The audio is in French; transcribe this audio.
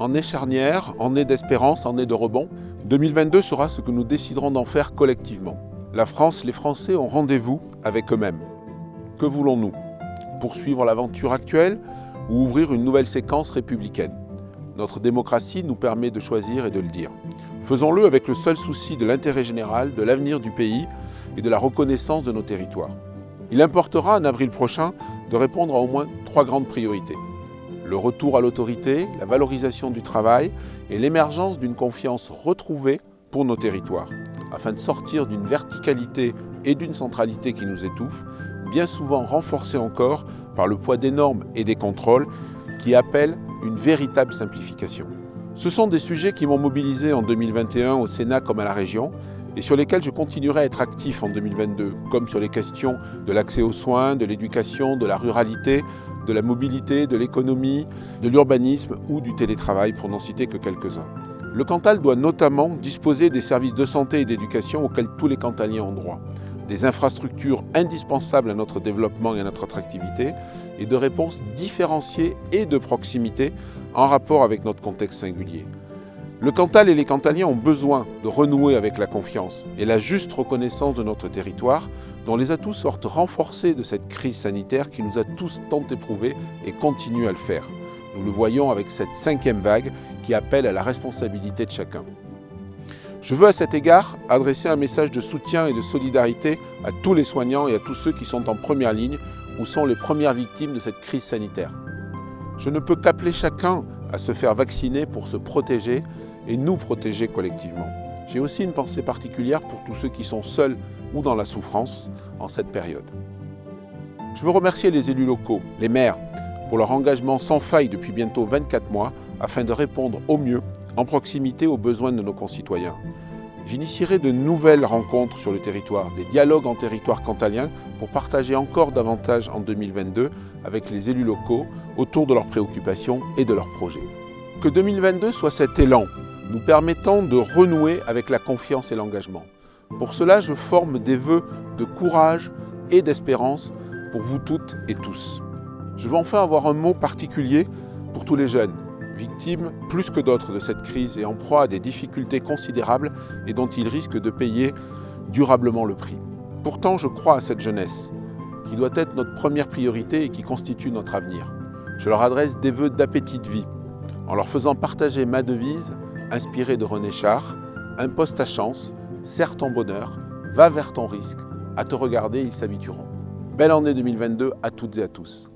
Année charnière, année d'espérance, année de rebond. 2022 sera ce que nous déciderons d'en faire collectivement. La France, les Français ont rendez-vous avec eux-mêmes. Que voulons-nous? Poursuivre l'aventure actuelle ou ouvrir une nouvelle séquence républicaine? Notre démocratie nous permet de choisir et de le dire. Faisons-le avec le seul souci de l'intérêt général, de l'avenir du pays et de la reconnaissance de nos territoires. Il importera en avril prochain de répondre à au moins 3 grandes priorités. Le retour à l'autorité, la valorisation du travail et l'émergence d'une confiance retrouvée pour nos territoires, afin de sortir d'une verticalité et d'une centralité qui nous étouffent, bien souvent renforcées encore par le poids des normes et des contrôles qui appellent une véritable simplification. Ce sont des sujets qui m'ont mobilisé en 2021 au Sénat comme à la région et sur lesquels je continuerai à être actif en 2022, comme sur les questions de l'accès aux soins, de l'éducation, de la ruralité, de la mobilité, de l'économie, de l'urbanisme ou du télétravail, pour n'en citer que quelques-uns. Le Cantal doit notamment disposer des services de santé et d'éducation auxquels tous les Cantaliens ont droit, des infrastructures indispensables à notre développement et à notre attractivité, et de réponses différenciées et de proximité en rapport avec notre contexte singulier. Le Cantal et les Cantaliens ont besoin de renouer avec la confiance et la juste reconnaissance de notre territoire, dont les atouts sortent renforcés de cette crise sanitaire qui nous a tous tant éprouvés et continue à le faire. Nous le voyons avec cette 5e vague qui appelle à la responsabilité de chacun. Je veux à cet égard adresser un message de soutien et de solidarité à tous les soignants et à tous ceux qui sont en première ligne ou sont les premières victimes de cette crise sanitaire. Je ne peux qu'appeler chacun à se faire vacciner pour se protéger et nous protéger collectivement. J'ai aussi une pensée particulière pour tous ceux qui sont seuls ou dans la souffrance en cette période. Je veux remercier les élus locaux, les maires, pour leur engagement sans faille depuis bientôt 24 mois afin de répondre au mieux, en proximité aux besoins de nos concitoyens. J'initierai de nouvelles rencontres sur le territoire, des dialogues en territoire cantalien pour partager encore davantage en 2022 avec les élus locaux autour de leurs préoccupations et de leurs projets. Que 2022 soit cet élan nous permettant de renouer avec la confiance et l'engagement. Pour cela, je forme des vœux de courage et d'espérance pour vous toutes et tous. Je veux enfin avoir un mot particulier pour tous les jeunes, victimes plus que d'autres de cette crise et en proie à des difficultés considérables et dont ils risquent de payer durablement le prix. Pourtant, je crois à cette jeunesse, qui doit être notre première priorité et qui constitue notre avenir. Je leur adresse des vœux d'appétit de vie, en leur faisant partager ma devise, inspirée de René Char, un poste à chance, serre ton bonheur, va vers ton risque, à te regarder, ils s'habitueront. Belle année 2022 à toutes et à tous.